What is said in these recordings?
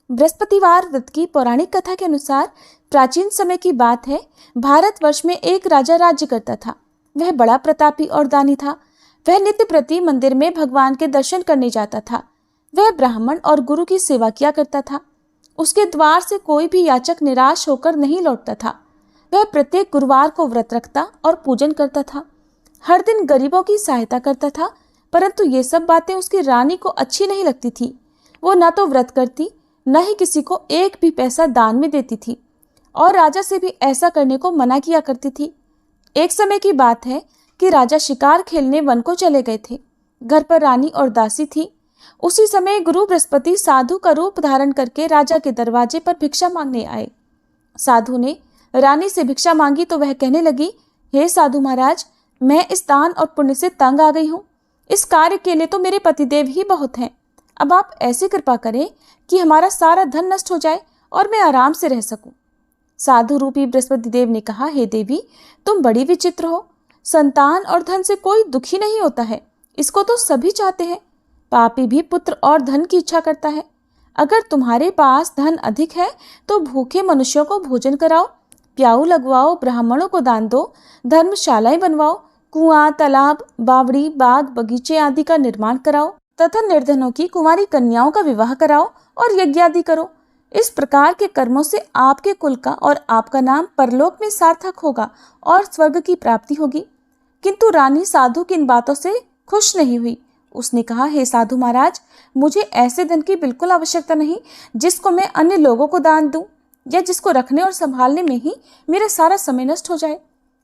बृहस्पतिवार व्रत की पौराणिक कथा के अनुसार प्राचीन समय की बात है। भारतवर्ष में एक राजा राज्य करता था। वह बड़ा प्रतापी और दानी था। वह नित्य प्रति मंदिर में भगवान के दर्शन करने जाता था। वह ब्राह्मण और गुरु की सेवा किया करता था। उसके द्वार से कोई भी याचक निराश होकर नहीं लौटता था। वह प्रत्येक गुरुवार को व्रत रखता और पूजन करता था। हर दिन गरीबों की सहायता करता था, परंतु ये सब बातें उसकी रानी को अच्छी नहीं लगती थी। वो न तो व्रत करती, न ही किसी को एक भी पैसा दान में देती थी और राजा से भी ऐसा करने को मना किया करती थी। एक समय की बात है कि राजा शिकार खेलने वन को चले गए थे। घर पर रानी और दासी थी। उसी समय गुरु बृहस्पति साधु का रूप धारण करके राजा के दरवाजे पर भिक्षा मांगने आए। साधु ने रानी से भिक्षा मांगी तो वह कहने लगी, हे साधु महाराज, मैं इस दान और पुण्य से तंग आ गई हूँ। इस कार्य के लिए तो मेरे पतिदेव ही बहुत हैं। अब आप ऐसी कृपा करें कि हमारा सारा धन नष्ट हो जाए और मैं आराम से रह सकूं। साधु रूपी बृहस्पति देव ने कहा, हे देवी, तुम बड़ी विचित्र हो। संतान और धन से कोई दुखी नहीं होता है, इसको तो सभी चाहते हैं। पापी भी पुत्र और धन की इच्छा करता है। अगर तुम्हारे पास धन अधिक है तो भूखे मनुष्यों को भोजन कराओ, प्याऊ लगवाओ, ब्राह्मणों को दान दो, धर्मशालाएं बनवाओ, कुआं, तालाब, बावड़ी, बाग, बगीचे आदि का निर्माण कराओ तथा निर्धनों की कुंवारी कन्याओं का विवाह कराओ और यज्ञ आदि करो। इस प्रकार के कर्मों से आपके कुल का और आपका नाम परलोक में सार्थक होगा और स्वर्ग की प्राप्ति होगी। किंतु रानी साधु की इन बातों से खुश नहीं हुई। उसने कहा, हे साधु महाराज, मुझे ऐसे धन की बिल्कुल आवश्यकता नहीं जिसको मैं अन्य लोगों को दान दूं या जिसको रखने और संभालने में ही मेरा सारा समय नष्ट हो जाए।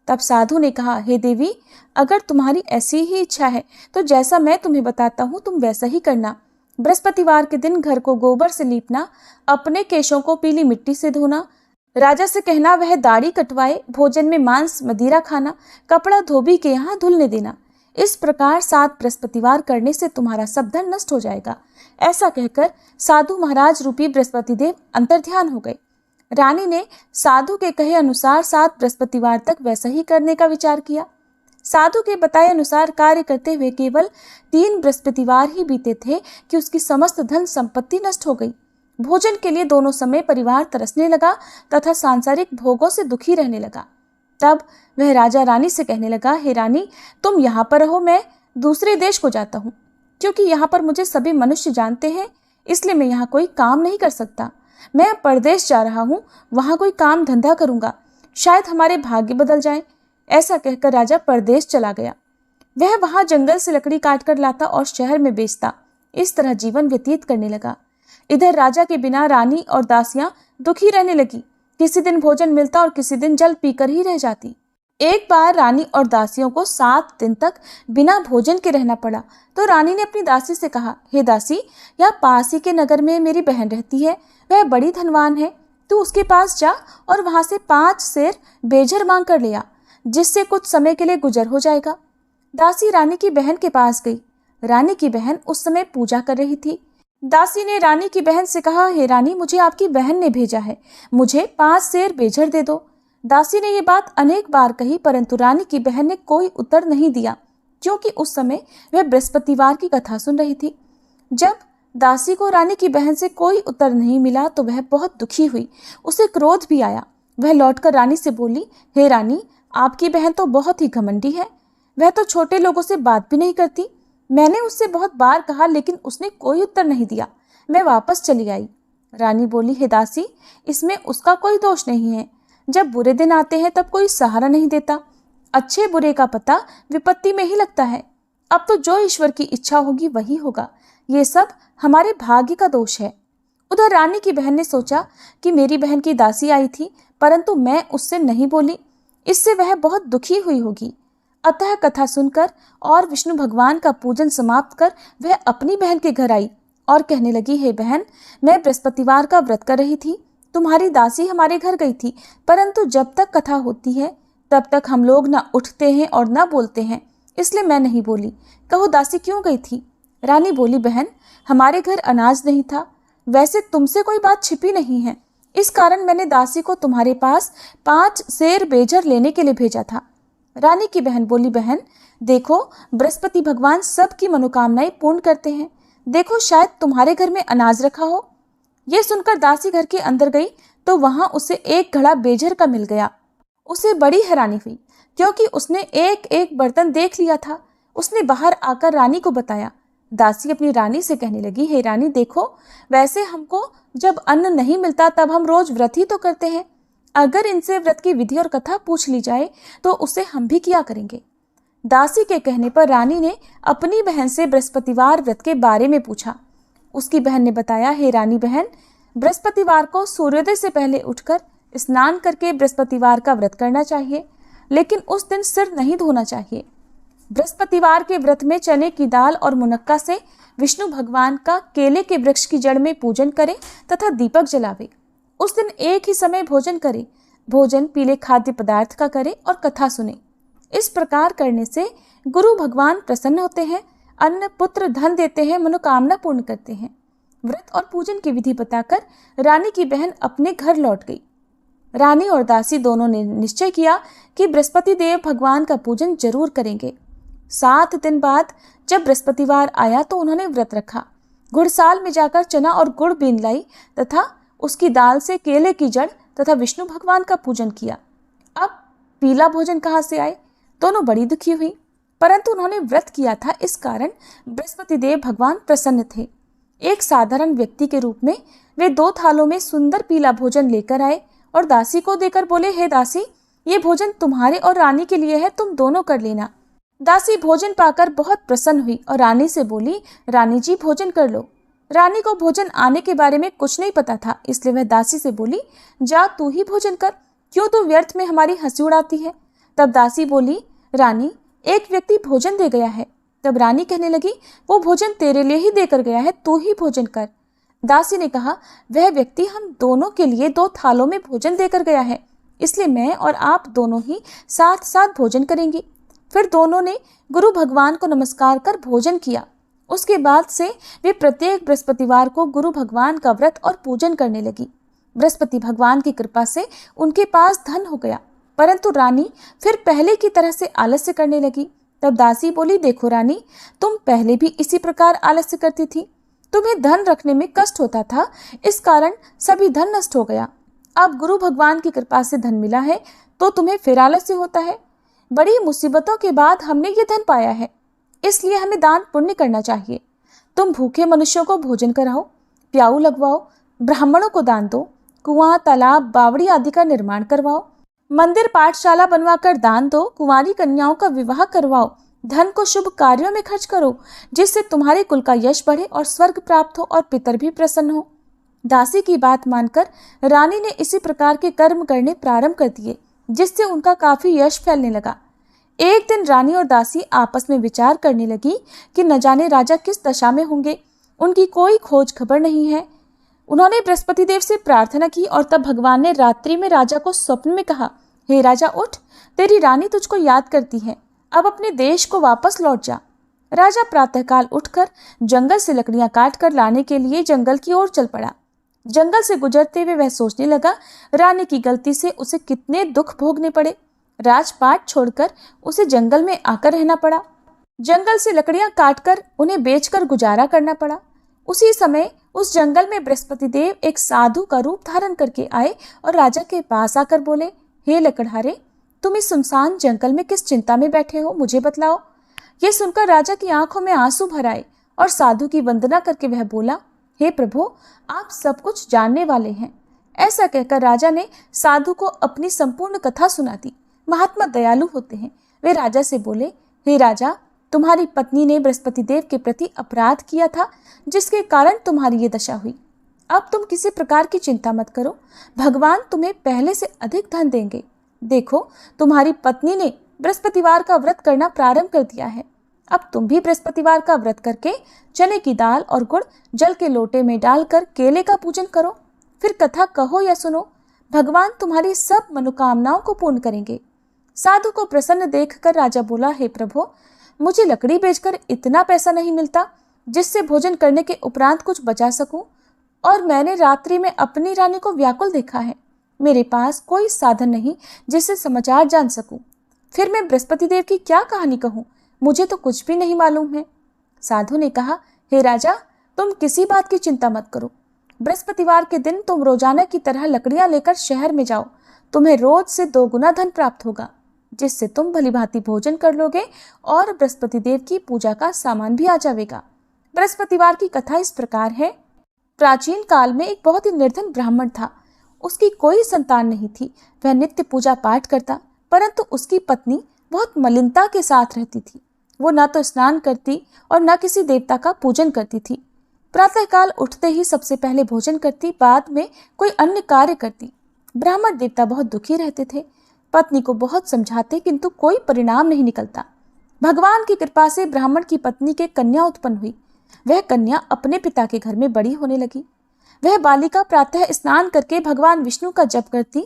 तब साधु ने कहा, हे देवी, अगर तुम्हारी ऐसी ही इच्छा है तो जैसा मैं तुम्हें बताता हूँ तुम वैसा ही करना। बृहस्पतिवार के दिन घर को गोबर से लीपना, अपने केशों को पीली मिट्टी से धोना, राजा से कहना वह दाढ़ी कटवाए, भोजन में मांस मदिरा खाना, कपड़ा धोबी के यहाँ धुलने देना। इस प्रकार 7 बृहस्पतिवार करने से तुम्हारा सब धन नष्ट हो जाएगा। ऐसा कहकर साधु महाराज रूपी बृहस्पति देव अंतर्ध्यान हो गए। रानी ने साधु के कहे अनुसार 7 बृहस्पतिवार तक वैसा ही करने का विचार किया। साधु के बताए अनुसार कार्य करते हुए केवल 3 बृहस्पतिवार ही बीते थे कि उसकी समस्त धन संपत्ति नष्ट हो गई। भोजन के लिए दोनों समय परिवार तरसने लगा तथा सांसारिक भोगों से दुखी रहने लगा। तब वह राजा रानी से कहने लगा, हे रानी, तुम यहाँ पर रहो, मैं दूसरे देश को जाता हूँ। क्योंकि यहाँ पर मुझे सभी मनुष्य जानते हैं, इसलिए मैं यहाँ कोई काम नहीं कर सकता। मैं परदेश जा रहा हूँ, वहाँ कोई काम धंधा करूँगा, शायद हमारे भाग्य बदल जाएं। ऐसा कहकर राजा परदेश चला गया। वह वहाँ जंगल से लकड़ी काटकर लाता और शहर में बेचता। इस तरह जीवन व्यतीत करने लगा। इधर राजा के बिना रानी और दासियां दुखी रहने लगी। किसी दिन भोजन मिलता और किसी दिन जल पीकर ही रह जाती। एक बार रानी और दासियों को 7 दिन तक बिना भोजन के रहना पड़ा तो रानी ने अपनी दासी से कहा, हे दासी, यहाँ पास ही के नगर में मेरी बहन रहती है, वह बड़ी धनवान है। तू उसके पास जा और वहां से 5 सेर बेझर मांग कर ले आ, जिससे कुछ समय के लिए गुजर हो जाएगा। दासी रानी की बहन के पास गई। रानी की बहन उस समय पूजा कर रही थी। दासी ने रानी की बहन से कहा, हे रानी, मुझे आपकी बहन ने भेजा है, मुझे 5 सेर बेझर दे दो। दासी ने ये बात अनेक बार कही, परंतु रानी की बहन ने कोई उत्तर नहीं दिया, क्योंकि उस समय वह बृहस्पतिवार की कथा सुन रही थी। जब दासी को रानी की बहन से कोई उत्तर नहीं मिला तो वह बहुत दुखी हुई। उसे क्रोध भी आया। वह लौटकर रानी से बोली, हे रानी, आपकी बहन तो बहुत ही घमंडी है। वह तो छोटे लोगों से बात भी नहीं करती। मैंने उससे बहुत बार कहा, लेकिन उसने कोई उत्तर नहीं दिया। मैं वापस चली आई। रानी बोली, हे दासी, इसमें उसका कोई दोष नहीं है। जब बुरे दिन आते हैं तब कोई सहारा नहीं देता। अच्छे बुरे का पता विपत्ति में ही लगता है। अब तो जो ईश्वर की इच्छा होगी वही होगा। ये सब हमारे भाग्य का दोष है। उधर रानी की बहन ने सोचा कि मेरी बहन की दासी आई थी, परंतु मैं उससे नहीं बोली, इससे वह बहुत दुखी हुई होगी। अतः कथा सुनकर और विष्णु भगवान का पूजन समाप्त कर वह अपनी बहन के घर आई और कहने लगी, हे बहन, मैं बृहस्पतिवार का व्रत कर रही थी। तुम्हारी दासी हमारे घर गई थी, परंतु जब तक कथा होती है तब तक हम लोग ना उठते हैं और ना बोलते हैं, इसलिए मैं नहीं बोली। कहो दासी क्यों गई थी? रानी बोली, बहन, हमारे घर अनाज नहीं था। वैसे तुमसे कोई बात छिपी नहीं है, इस कारण मैंने दासी को तुम्हारे पास 5 सेर बेझर लेने के लिए भेजा था। रानी की बहन बोली, बहन देखो, बृहस्पति भगवान सबकी मनोकामनाएं पूर्ण करते हैं। देखो, शायद तुम्हारे घर में अनाज रखा हो। ये सुनकर दासी घर के अंदर गई तो वहां उसे एक घड़ा बेझर का मिल गया। उसे बड़ी हैरानी हुई क्योंकि उसने एक एक बर्तन देख लिया था। उसने बाहर आकर रानी को बताया। दासी अपनी रानी से कहने लगी, हे रानी देखो, वैसे हमको जब अन्न नहीं मिलता तब हम रोज व्रत ही तो करते हैं। अगर इनसे व्रत की विधि और कथा पूछ ली जाए तो उसे हम भी किया करेंगे। दासी के कहने पर रानी ने अपनी बहन से बृहस्पतिवार व्रत के बारे में पूछा। उसकी बहन ने बताया, हे रानी बहन, बृहस्पतिवार को सूर्योदय से पहले उठकर स्नान करके बृहस्पतिवार का व्रत करना चाहिए, लेकिन उस दिन सिर नहीं धोना चाहिए। बृहस्पतिवार के व्रत में चने की दाल और मुनक्का से विष्णु भगवान का केले के वृक्ष की जड़ में पूजन करें तथा दीपक जलावे। उस दिन एक ही समय भोजन करें। भोजन पीले खाद्य पदार्थ का करें और कथा सुने। इस प्रकार करने से गुरु भगवान प्रसन्न होते हैं, अन्न पुत्र धन देते हैं, मनोकामना पूर्ण करते हैं। व्रत और पूजन की विधि बताकर रानी की बहन अपने घर लौट गई। रानी और दासी दोनों ने निश्चय किया कि बृहस्पति देव भगवान का पूजन जरूर करेंगे। 7 दिन बाद जब बृहस्पतिवार आया तो उन्होंने व्रत रखा। घुड़साल में जाकर चना और गुड़ बीन लाई तथा उसकी दाल से केले की जड़ तथा विष्णु भगवान का पूजन किया। अब पीला भोजन कहाँ से आए? दोनों बड़ी दुखी हुई, परंतु उन्होंने व्रत किया था, इस कारण बृहस्पति देव भगवान प्रसन्न थे। एक साधारण व्यक्ति के रूप में वे 2 थालों में सुंदर पीला भोजन लेकर आए और दासी को देकर बोले, हे दासी, ये भोजन तुम्हारे और रानी के लिए है, तुम दोनों कर लेना। दासी भोजन पाकर बहुत प्रसन्न हुई और रानी से बोली, रानी जी भोजन कर लो। रानी को भोजन आने के बारे में कुछ नहीं पता था, इसलिए वह दासी से बोली, जा तू ही भोजन कर, क्यों तू व्यर्थ में हमारी हंसी उड़ाती है। तब दासी बोली, रानी, एक व्यक्ति भोजन दे गया है। तब रानी कहने लगी, वो भोजन तेरे लिए ही देकर गया है, तू ही भोजन कर। दासी ने कहा, वह व्यक्ति हम दोनों के लिए 2 थालों में भोजन देकर गया है, इसलिए मैं और आप दोनों ही साथ साथ भोजन करेंगी। फिर दोनों ने गुरु भगवान को नमस्कार कर भोजन किया। उसके बाद से वे प्रत्येक बृहस्पतिवार को गुरु भगवान का व्रत और पूजन करने लगी। बृहस्पति भगवान की कृपा से उनके पास धन हो गया, परंतु रानी फिर पहले की तरह से आलस्य करने लगी। तब दासी बोली, देखो रानी, तुम पहले भी इसी प्रकार आलस्य करती थी। तुम्हें धन रखने में कष्ट होता था, इस कारण सभी धन नष्ट हो गया। अब गुरु भगवान की कृपा से धन मिला है तो तुम्हें फिर आलस्य होता है। बड़ी मुसीबतों के बाद हमने ये धन पाया है, इसलिए हमें दान पुण्य करना चाहिए। तुम भूखे मनुष्यों को भोजन कराओ, प्याऊ लगवाओ, ब्राह्मणों को दान दो, कुआं, तालाब, बावड़ी आदि का निर्माण करवाओ, मंदिर पाठशाला बनवाकर दान दो, कुंवारी कन्याओं का विवाह करवाओ, धन को शुभ कार्यों में खर्च करो, जिससे तुम्हारे कुल का यश बढ़े और स्वर्ग प्राप्त हो और पितर भी प्रसन्न हो। दासी की बात मानकर रानी ने इसी प्रकार के कर्म करने प्रारंभ कर दिए, जिससे उनका काफी यश फैलने लगा। एक दिन रानी और दासी आपस में विचार करने लगी कि न जाने राजा किस दशा में होंगे, उनकी कोई खोज खबर नहीं है। उन्होंने बृहस्पति देव से प्रार्थना की और तब भगवान ने रात्रि में राजा को स्वप्न में कहा, हे राजा उठ, तेरी रानी तुझको याद करती है, अब अपने देश को वापस लौट जा। राजा प्रातःकाल उठकर जंगल से लकड़ियां काट कर लाने के लिए जंगल की ओर चल पड़ा। जंगल से गुजरते हुए वह सोचने लगा, रानी की गलती से उसे कितने दुख भोगने पड़े। राजपाट छोड़कर उसे जंगल में आकर रहना पड़ा। जंगल से लकड़ियां काटकर उन्हें बेचकर गुजारा करना पड़ा। उसी समय उस जंगल में बृहस्पति देव एक साधु का रूप धारण करके आए और राजा के पास आकर बोले, हे लकड़हारे, तुम इस सुनसान जंगल में किस चिंता में बैठे हो, मुझे बतलाओ। यह सुनकर राजा की आंखों में आंसू भर आए और साधु की वंदना करके वह बोला, हे प्रभु, आप सब कुछ जानने वाले हैं। ऐसा कहकर राजा ने साधु को अपनी संपूर्ण कथा सुना दी। महात्मा दयालु होते हैं। वे राजा से बोले, हे राजा, तुम्हारी पत्नी ने बृहस्पति देव के प्रति अपराध किया था, जिसके कारण तुम्हारी ये दशा हुई। अब तुम किसी प्रकार की चिंता मत करो, भगवान तुम्हें पहले से अधिक धन देंगे। देखो, तुम्हारी पत्नी ने बृहस्पतिवार का व्रत करना प्रारंभ कर दिया है। अब तुम भी बृहस्पतिवार का व्रत करके चने की दाल और गुड़ जल के लोटे में डालकर केले का पूजन करो, फिर कथा कहो या सुनो, भगवान तुम्हारी सब मनोकामनाओं को पूर्ण करेंगे। साधु को प्रसन्न देखकर राजा बोला, हे प्रभु, मुझे लकड़ी बेचकर इतना पैसा नहीं मिलता जिससे भोजन करने के उपरांत कुछ बचा सकूं, और मैंने रात्रि में अपनी रानी को व्याकुल देखा है। मेरे पास कोई साधन नहीं जिससे समाचार जान सकूं। फिर मैं बृहस्पति देव की क्या कहानी कहूं, मुझे तो कुछ भी नहीं मालूम है। साधु ने कहा, हे राजा, तुम किसी बात की चिंता मत करो। बृहस्पतिवार के दिन तुम रोजाना की तरह लकड़ियां लेकर शहर में जाओ। तुम्हें रोज से 2 गुना धन प्राप्त होगा, जिससे तुम भलीभांति भोजन कर लोगे और बृहस्पति देव की पूजा का सामान भी आ जाएगा। बृहस्पतिवार की कथा इस प्रकार है। प्राचीन काल में एक बहुत ही निर्धन ब्राह्मण था। उसकी कोई संतान नहीं थी। वह नित्य पूजा पाठ करता, परंतु उसकी पत्नी बहुत मलिनता के साथ रहती थी। वो न तो स्नान करती और न किसी देवता का पूजन करती थी। प्रातःकाल उठते ही सबसे पहले भोजन करती, बाद में कोई अन्य कार्य करती। ब्राह्मण देवता बहुत दुखी रहते थे। पत्नी को बहुत समझाते, किंतु कोई परिणाम नहीं निकलता। भगवान की कृपा से ब्राह्मण की पत्नी के कन्या उत्पन्न हुई। वह कन्या अपने पिता के घर में बड़ी होने लगी। वह बालिका प्रातः स्नान करके भगवान विष्णु का जप करती।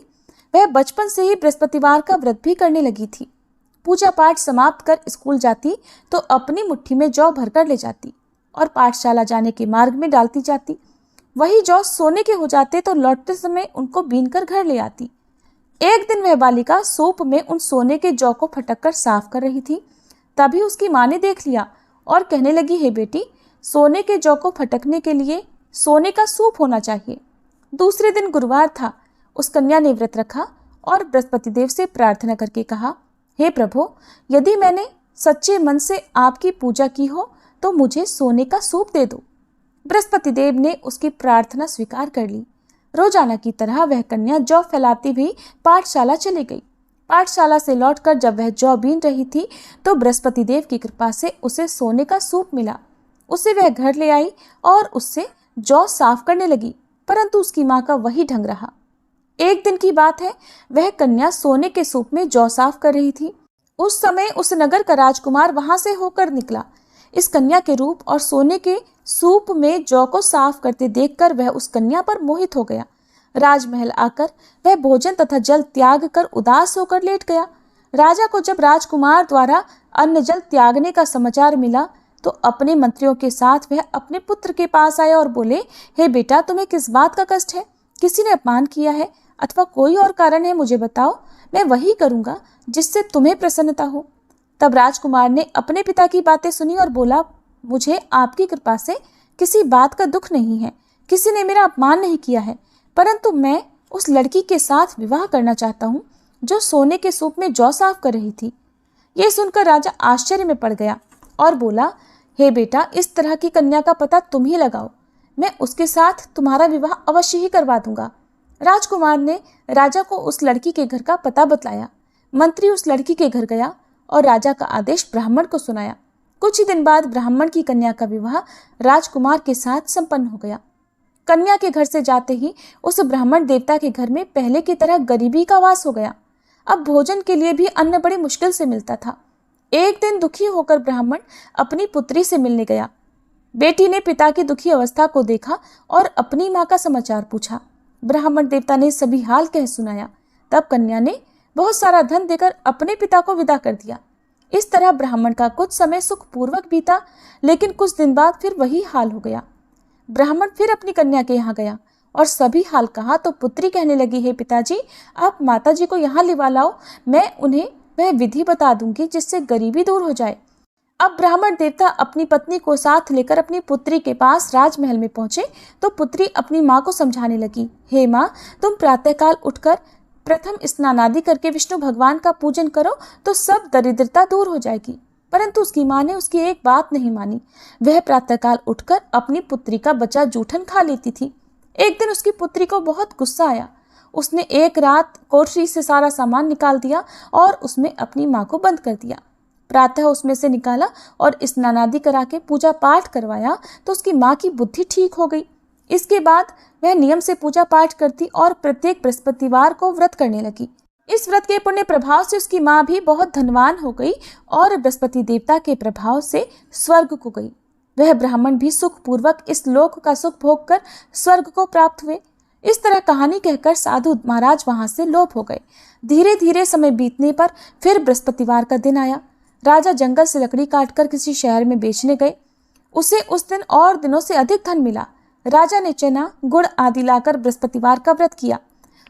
वह बचपन से ही बृहस्पतिवार का व्रत भी करने लगी थी। पूजा पाठ समाप्त कर स्कूल जाती तो अपनी मुट्ठी में जौ भरकर ले जाती और पाठशाला जाने के मार्ग में डालती जाती। वही जौ सोने के हो जाते तो लौटते समय उनको बीनकर घर ले आती। एक दिन वह बालिका सूप में उन सोने के जौ को फटक कर साफ कर रही थी। तभी उसकी माँ ने देख लिया और कहने लगी, हे बेटी, सोने के जौ को फटकने के लिए सोने का सूप होना चाहिए। दूसरे दिन गुरुवार था। उस कन्या ने व्रत रखा और बृहस्पति देव से प्रार्थना करके कहा, हे प्रभु, यदि मैंने सच्चे मन से आपकी पूजा की हो तो मुझे सोने का सूप दे दो। बृहस्पति देव ने उसकी प्रार्थना स्वीकार कर ली। रोजाना की तरह वह कन्या जौ फैलाती हुई पाठशाला चली गई। पाठशाला से लौटकर जब वह जौ बीन रही थी तो बृहस्पति देव की कृपा से उसे सोने का सूप मिला। उसे वह घर ले आई और उससे जौ साफ करने लगी, परंतु उसकी माँ का वही ढंग रहा। एक दिन की बात है, वह कन्या सोने के सूप में जौ साफ कर रही थी। उस समय उस नगर का राजकुमार वहां से होकर निकला। इस कन्या के रूप और सोने के सूप में जौ को साफ करते देखकर वह उस कन्या पर मोहित हो गया। राजमहल आकर वह भोजन तथा जल त्याग कर उदास होकर लेट गया। राजा को जब राजकुमार द्वारा अन्न जल त्यागने का समाचार मिला तो अपने मंत्रियों के साथ वह अपने पुत्र के पास आया और बोले, हे बेटा, तुम्हें किस बात का कष्ट है? किसी ने अपमान किया है अथवा कोई और कारण है? मुझे बताओ, मैं वही करूंगा जिससे तुम्हें प्रसन्नता हो। तब राजकुमार ने अपने पिता की बातें सुनी और बोला, मुझे आपकी कृपा से किसी बात का दुख नहीं है। किसी ने मेरा अपमान नहीं किया है, परंतु मैं उस लड़की के साथ विवाह करना चाहता हूँ जो सोने के सूप में जौ साफ कर रही थी। यह सुनकर राजा आश्चर्य में पड़ गया और बोला, हे बेटा, इस तरह की कन्या का पता तुम ही लगाओ। मैं उसके साथ तुम्हारा विवाह अवश्य ही करवा दूंगा। राजकुमार ने राजा को उस लड़की के घर का पता बतलाया। मंत्री उस लड़की के घर गया और राजा का आदेश ब्राह्मण को सुनाया। कुछ ही दिन बाद ब्राह्मण की कन्या का विवाह राजकुमार के साथ संपन्न हो गया। कन्या के घर से जाते ही उस ब्राह्मण देवता के घर में पहले की तरह गरीबी का वास हो गया। अब भोजन के लिए भी अन्न बड़ी मुश्किल से मिलता था। एक दिन दुखी होकर ब्राह्मण अपनी पुत्री से मिलने गया। बेटी ने पिता की दुखी अवस्था को देखा और अपनी माँ का समाचार पूछा। ब्राह्मण देवता ने सभी हाल कह सुनाया। तब कन्या ने बहुत सारा धन देकर अपने पिता को विदा कर दिया। इस तरह ब्राह्मण का कुछ समय सुखपूर्वक बीता, लेकिन कुछ दिन बाद फिर वही हाल हो गया। ब्राह्मण फिर अपनी कन्या के यहाँ गया और सभी हाल कहा तो पुत्री कहने लगी, हे पिताजी, आप माताजी को यहाँ लिवा लाओ, मैं उन्हें वह विधि बता दूंगी जिससे गरीबी दूर हो जाए। अब ब्राह्मण देवता अपनी पत्नी को साथ लेकर अपनी पुत्री के पास राजमहल में पहुंचे तो पुत्री अपनी माँ को समझाने लगी, हे माँ, तुम प्रातःकाल उठकर प्रथम स्नानादि करके विष्णु भगवान का पूजन करो तो सब दरिद्रता दूर हो जाएगी। परंतु उसकी माँ ने उसकी एक बात नहीं मानी। वह प्रातःकाल उठकर अपनी पुत्री का बचा जूठन खा लेती थी। एक दिन उसकी पुत्री को बहुत गुस्सा आया। उसने एक रात कोठरी से सारा सामान निकाल दिया और उसमें अपनी माँ को बंद कर दिया। प्रातः उसमें से निकाला और स्नानादि करा के पूजा पाठ करवाया तो उसकी माँ की बुद्धि ठीक हो गई। इसके बाद वह नियम से पूजा पाठ करती और प्रत्येक बृहस्पतिवार को व्रत करने लगी। इस व्रत के पुण्य प्रभाव से उसकी माँ भी बहुत धनवान हो गई और बृहस्पति देवता के प्रभाव से स्वर्ग को गई। वह ब्राह्मण भी सुखपूर्वक इस लोक का सुख भोग कर स्वर्ग को प्राप्त हुए। इस तरह कहानी कहकर साधु महाराज वहां से लोप हो गए। धीरे धीरे समय बीतने पर फिर बृहस्पतिवार का दिन आया। राजा जंगल से लकड़ी काटकर किसी शहर में बेचने गए। उसे उस दिन और दिनों से अधिक धन मिला। राजा ने चना, गुड़ आदि लाकर बृहस्पतिवार का व्रत किया।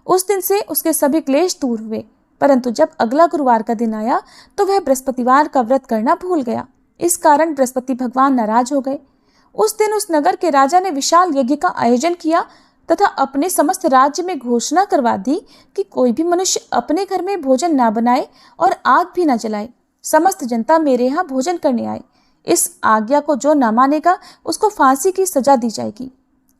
उस दिन से उसके सभी क्लेश दूर हुए। परंतु जब अगला गुरुवार का दिन आया तो वह बृहस्पतिवार का व्रत करना भूल गया। इस कारण बृहस्पति भगवान नाराज हो गए। उस दिन उस नगर के राजा ने विशाल यज्ञ का आयोजन किया तथा अपने समस्त राज्य में घोषणा करवा दी कि कोई भी मनुष्य अपने घर में भोजन ना बनाए और आग भी ना जलाए। समस्त जनता मेरे यहाँ भोजन करने आए। इस आज्ञा को जो न मानेगा उसको फांसी की सजा दी जाएगी।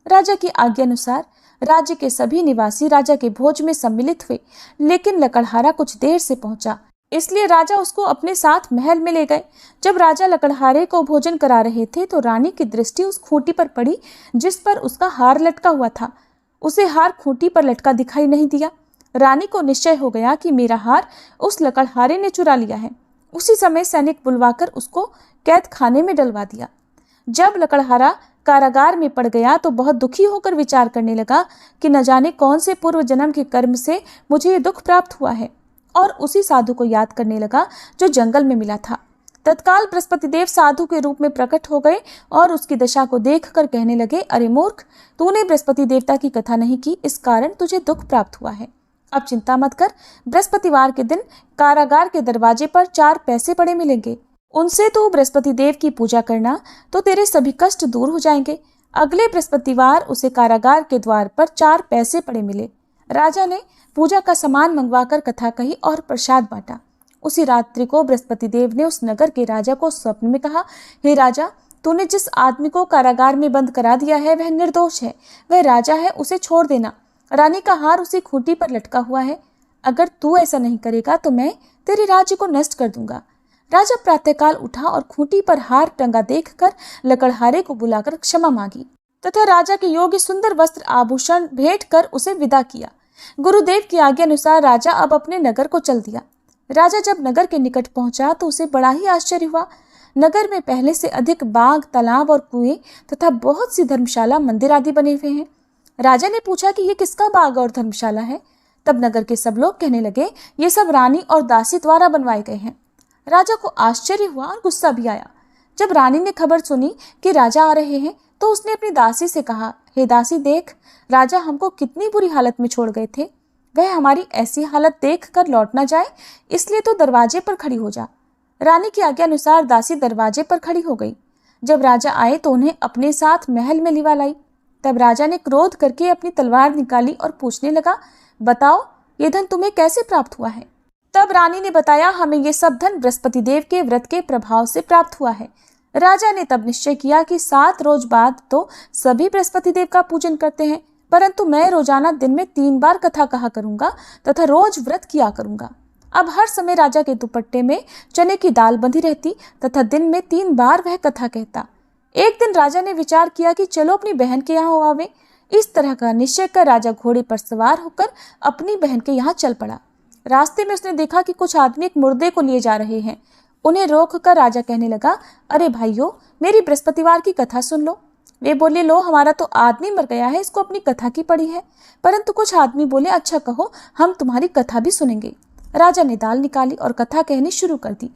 राजा की आज्ञा अनुसार राज्य के सभी निवासी राजा के भोज में सम्मिलित हुए, लेकिन लकड़हारा कुछ देर से पहुंचा, इसलिए राजा उसको अपने साथ महल में ले गए। जब राजा लकड़हारे को भोजन करा रहे थे तो रानी की दृष्टि उस खूंटी पर पड़ी जिस पर उसका हार लटका हुआ था। उसे हार खूंटी पर लटका दिखाई नहीं दिया। रानी को निश्चय हो गया कि मेरा हार उस लकड़हारे ने चुरा लिया है। उसी समय सैनिक बुलवाकर उसको कैद खाने में डलवा दिया। जब लकड़हारा कारागार में पड़ गया तो बहुत दुखी होकर विचार करने लगा कि न जाने कौन से पूर्व जन्म के कर्म से मुझे ये दुख प्राप्त हुआ है, और उसी साधु को याद करने लगा जो जंगल में मिला था। तत्काल बृहस्पति देव साधु के रूप में प्रकट हो गए और उसकी दशा को देखकर कहने लगे, अरे मूर्ख, तूने बृहस्पति देवता की कथा नहीं की, इस कारण तुझे दुख प्राप्त हुआ है। अब चिंता मत कर, बृहस्पतिवार के दिन कारागार के दरवाजे पर 4 पैसे पड़े मिलेंगे। उनसे तू बृहस्पति देव की पूजा करना तो तेरे सभी कष्ट दूर हो जाएंगे। अगले बृहस्पतिवार उसे कारागार के द्वार पर 4 पैसे पड़े मिले। राजा ने पूजा का सामान मंगवाकर कथा कही और प्रसाद बांटा। उसी रात्रि को बृहस्पति देव ने उस नगर के राजा को स्वप्न में कहा, हे राजा, तूने जिस आदमी को कारागार में बंद करा दिया है वह निर्दोष है, वह राजा है, उसे छोड़ देना। रानी का हार उसी खूंटी पर लटका हुआ है। अगर तू ऐसा नहीं करेगा तो मैं तेरे राज्य को नष्ट कर दूंगा। राजा प्रातःकाल उठा और खूंटी पर हार टंगा देखकर लकड़हारे को बुलाकर क्षमा मांगी तथा राजा के योग्य सुंदर वस्त्र आभूषण भेंट कर उसे विदा किया। गुरुदेव की आज्ञा अनुसार राजा अब अपने नगर को चल दिया। राजा जब नगर के निकट पहुंचा तो उसे बड़ा ही आश्चर्य हुआ। नगर में पहले से अधिक बाग, तालाब और कुएं तथा बहुत सी धर्मशाला, मंदिर आदि बने हुए हैं। राजा ने पूछा कि ये किसका बाग और धर्मशाला है? तब नगर के सब लोग कहने लगे, ये सब रानी और दासी द्वारा बनवाए गए हैं। राजा को आश्चर्य हुआ और गुस्सा भी आया। जब रानी ने खबर सुनी कि राजा आ रहे हैं तो उसने अपनी दासी से कहा, हे दासी, देख, राजा हमको कितनी बुरी हालत में छोड़ गए थे। वह हमारी ऐसी हालत देख कर लौट ना जाए, इसलिए तो दरवाजे पर खड़ी हो जा। रानी की आज्ञा अनुसार दासी दरवाजे पर खड़ी हो गई। जब राजा आए तो उन्हें अपने साथ महल में लिवा लाई। तब राजा ने क्रोध करके अपनी तलवार निकाली और पूछने लगा, बताओ, ये धन तुम्हें कैसे प्राप्त हुआ है? तब रानी ने बताया, हमें ये सब धन बृहस्पति देव के व्रत के प्रभाव से प्राप्त हुआ है। राजा ने तब निश्चय किया कि 7 रोज बाद तो सभी बृहस्पति देव का पूजन करते हैं, परंतु मैं रोजाना दिन में 3 बार कथा कहा करूंगा तथा रोज व्रत किया करूंगा। अब हर समय राजा के दुपट्टे में चने की दाल बंधी रहती तथा दिन में 3 बार वह कथा कहता। एक दिन राजा ने विचार किया कि चलो अपनी बहन के यहाँ आवे। इस तरह का निश्चय कर राजा घोड़े पर सवार होकर अपनी बहन के यहाँ चल पड़ा। रास्ते में उसने देखा कि कुछ आदमी एक मुर्दे को लिए जा रहे हैं। उन्हें रोक कर राजा कहने लगा, अरे भाइयों, मेरी बृहस्पतिवार की कथा सुन लो। वे बोले, लो, हमारा तो आदमी मर गया है, इसको अपनी कथा की पड़ी है। परंतु कुछ आदमी बोले, अच्छा कहो, हम तुम्हारी कथा भी सुनेंगे। राजा ने दाल निकाली और कथा कहनी शुरू कर दी।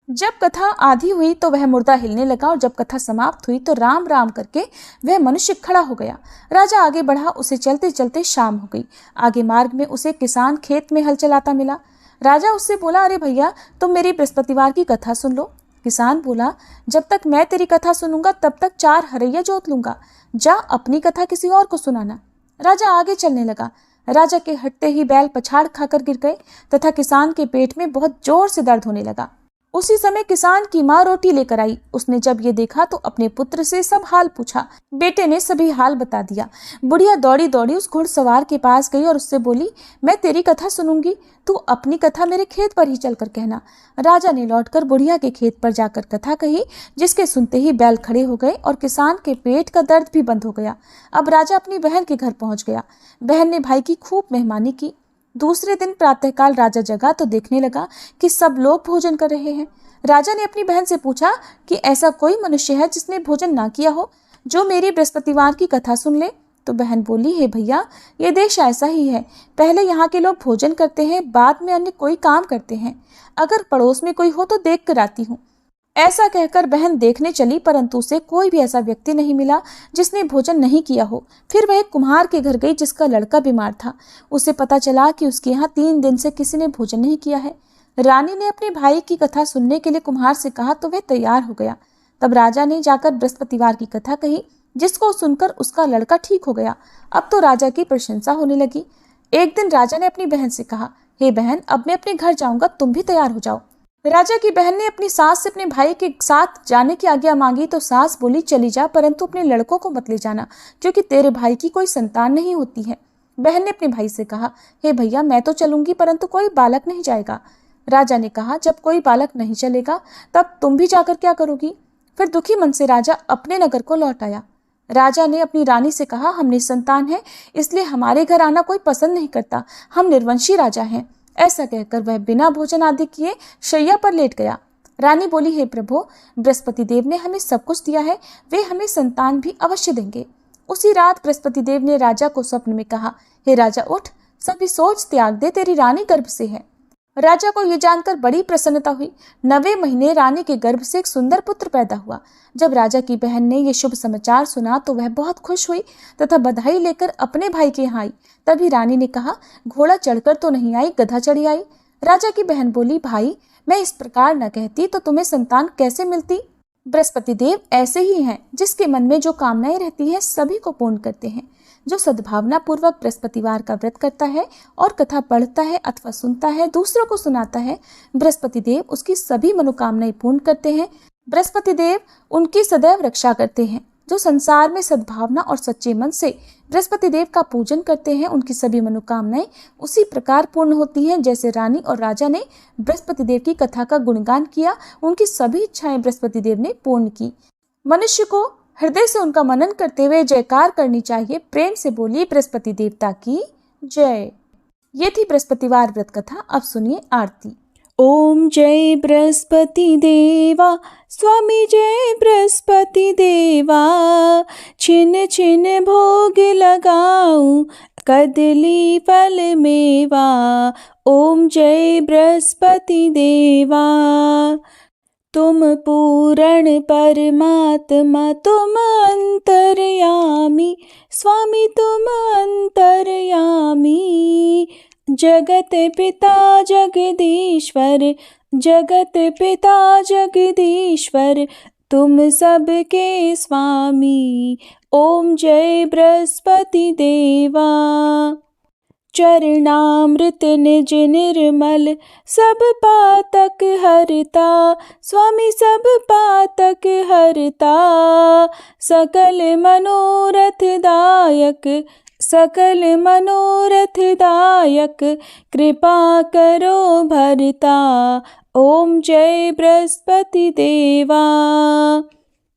जब कथा आधी हुई तो वह मुर्दा हिलने लगा और जब कथा समाप्त हुई तो राम राम करके वह मनुष्य खड़ा हो गया। राजा आगे बढ़ा, उसे चलते चलते शाम हो गई। आगे मार्ग में उसे किसान खेत में हल चलाता मिला। राजा उससे बोला, अरे भैया, तुम मेरी बृहस्पतिवार की कथा सुन लो। किसान बोला, जब तक मैं तेरी कथा सुनूंगा तब तक 4 हरैया जोत लूंगा। जा अपनी कथा किसी और को सुनाना। राजा आगे चलने लगा। राजा के हटते ही बैल पछाड़ खाकर गिर गए तथा किसान के पेट में बहुत जोर से दर्द होने लगा। उसी समय किसान की माँ रोटी लेकर आई। उसने जब ये देखा तो अपने पुत्र से सब हाल पूछा। बेटे ने सभी हाल बता दिया। बुढ़िया दौड़ी दौड़ी उस घुड़सवार के पास गई और उससे बोली, मैं तेरी कथा सुनूंगी, तू अपनी कथा मेरे खेत पर ही चलकर कहना। राजा ने लौटकर बुढ़िया के खेत पर जाकर कथा कही, जिसके सुनते ही बैल खड़े हो गए और किसान के पेट का दर्द भी बंद हो गया। अब राजा अपनी बहन के घर पहुंच गया। बहन ने भाई की खूब मेहमानी की। दूसरे दिन प्रातःकाल राजा जगा तो देखने लगा कि सब लोग भोजन कर रहे हैं। राजा ने अपनी बहन से पूछा कि ऐसा कोई मनुष्य है जिसने भोजन ना किया हो, जो मेरी बृहस्पतिवार की कथा सुन ले। तो बहन बोली, हे भैया, ये देश ऐसा ही है। पहले यहाँ के लोग भोजन करते हैं, बाद में अन्य कोई काम करते हैं। अगर पड़ोस में कोई हो तो देख कर आती हूँ। ऐसा कहकर बहन देखने चली, परंतु उसे कोई भी ऐसा व्यक्ति नहीं मिला जिसने भोजन नहीं किया हो। फिर वह एक कुम्हार के घर गई जिसका लड़का बीमार था। उसे पता चला कि उसके यहाँ 3 दिन से किसी ने भोजन नहीं किया है। रानी ने अपने भाई की कथा सुनने के लिए कुम्हार से कहा तो वह तैयार हो गया। तब राजा ने जाकर बृहस्पतिवार की कथा कही, जिसको सुनकर उसका लड़का ठीक हो गया। अब तो राजा की प्रशंसा होने लगी। एक दिन राजा ने अपनी बहन से कहा, हे बहन, अब मैं अपने घर जाऊंगा, तुम भी तैयार हो जाओ। राजा की बहन ने अपनी सास से अपने भाई के साथ जाने की आज्ञा मांगी तो सास बोली, चली जा, परंतु अपने लड़कों को मत ले जाना, क्योंकि तेरे भाई की कोई संतान नहीं होती है। बहन ने अपने भाई से कहा, हे भैया, मैं तो चलूंगी, परंतु कोई बालक नहीं जाएगा। राजा ने कहा, जब कोई बालक नहीं चलेगा तब तुम भी जाकर क्या करोगी? फिर दुखी मन से राजा अपने नगर को लौट आया। राजा ने अपनी रानी से कहा, हम निसंतान हैं, इसलिए हमारे घर आना कोई पसंद नहीं करता, हम निर्वंशी राजा हैं। ऐसा कहकर वह बिना भोजन आदि किए शैया पर लेट गया। रानी बोली, हे प्रभु, बृहस्पति देव ने हमें सब कुछ दिया है, वे हमें संतान भी अवश्य देंगे। उसी रात बृहस्पति देव ने राजा को स्वप्न में कहा, हे राजा, उठ, सभी सोच त्याग दे, तेरी रानी गर्भ से है। राजा को यह जानकर बड़ी प्रसन्नता हुई। 9वें महीने रानी के गर्भ से एक सुंदर पुत्र पैदा हुआ। जब राजा की बहन ने यह शुभ समाचार सुना तो वह बहुत खुश हुई तथा बधाई लेकर अपने भाई के यहाँ आई। तभी रानी ने कहा, घोड़ा चढ़कर तो नहीं आई, गधा चढ़ी आई। राजा की बहन बोली, भाई, मैं इस प्रकार न कहती तो तुम्हें संतान कैसे मिलती? बृहस्पति देव ऐसे ही हैं, जिसके मन में जो कामनाएं रहती है सभी को पूर्ण करते हैं। जो सद्भावना पूर्वक बृहस्पतिवार का व्रत करता है और कथा पढ़ता है अथवा सुनता है, दूसरों को सुनाता है, बृहस्पति देव उसकी सभी मनोकामनाएं पूर्ण करते हैं। बृहस्पति देव उनकी सदैव रक्षा करते हैं। जो संसार में सद्भावना और सच्चे मन से बृहस्पति देव का पूजन करते हैं, उनकी सभी मनोकामनाएं उसी प्रकार पूर्ण होती हैं जैसे रानी और राजा ने बृहस्पति देव की कथा का गुणगान किया, उनकी सभी इच्छाएं बृहस्पति देव ने पूर्ण की। मनुष्य को हृदय से उनका मनन करते हुए जयकार करनी चाहिए। प्रेम से बोलिए, बृहस्पति देवता की जय। ये थी बृहस्पतिवार व्रत कथा। अब सुनिए आरती। ओम जय बृहस्पति देवा, स्वामी जय बृहस्पति देवा, छिन छिन भोग लगाऊं, कदली फल मेवा। ओम जय बृहस्पति देवा। तुम पूर्ण परमात्मा, तुम अंतर्यामी, स्वामी तुम अंतर्यामी। जगत पिता जगदीश्वर, जगत पिता जगदीश्वर, तुम सबके स्वामी। ओम जय बृहस्पति देवा। चरणामृत निज निर्मल, सब पातक हरता, स्वामी सब पातक हरता। सकल मनोरथ दायक, सकल मनोरथ दायक, कृपा करो भरता। ओम जय बृहस्पति देवा।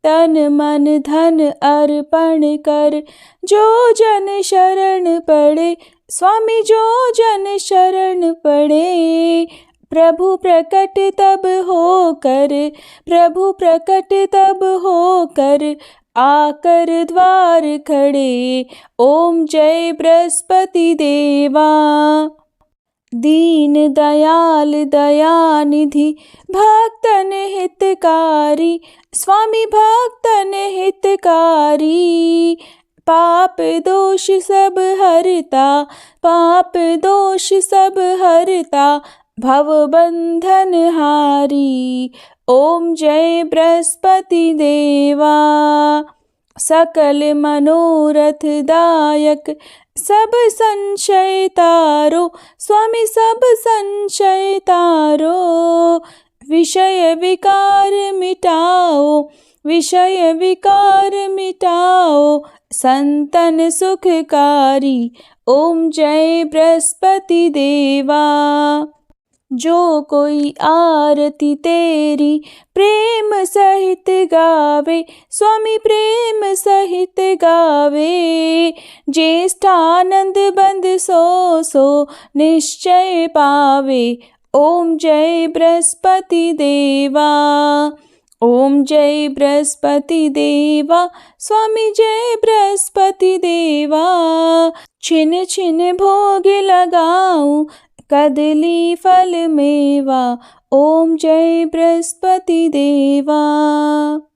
तन मन धन अर्पण कर, जो जन शरण पड़े, स्वामी जो जन शरण पड़े। प्रभु प्रकट तब होकर, प्रभु प्रकट तब होकर, आकर द्वार खड़े। ओम जय बृहस्पति देवा। दीन दयाल दयानिधि, भक्तन हितकारी, स्वामी भक्तन हितकारी। पाप दोष सब हरता, पाप दोष सब हरता, भव बंधन हारी। ओम जय बृहस्पति देवा। सकल मनोरथ दायक, सब संशय तारो, स्वामी सब संशय तारो। विषय विकार मिटाओ, विषय विकार मिटाओ, संतन सुखकारी। ओम जय बृहस्पति देवा। जो कोई आरती तेरी प्रेम सहित गावे, स्वामी प्रेम सहित गावे। ज्येष्ठानंद बंद सो सो निश्चय पावे। ओम जय बृहस्पति देवा। ओम जय बृहस्पति देवा, स्वामी जय बृहस्पति देवा। छिन छिन भोग लगाऊं, कदली फल मेवा। ओम जय बृहस्पति देवा।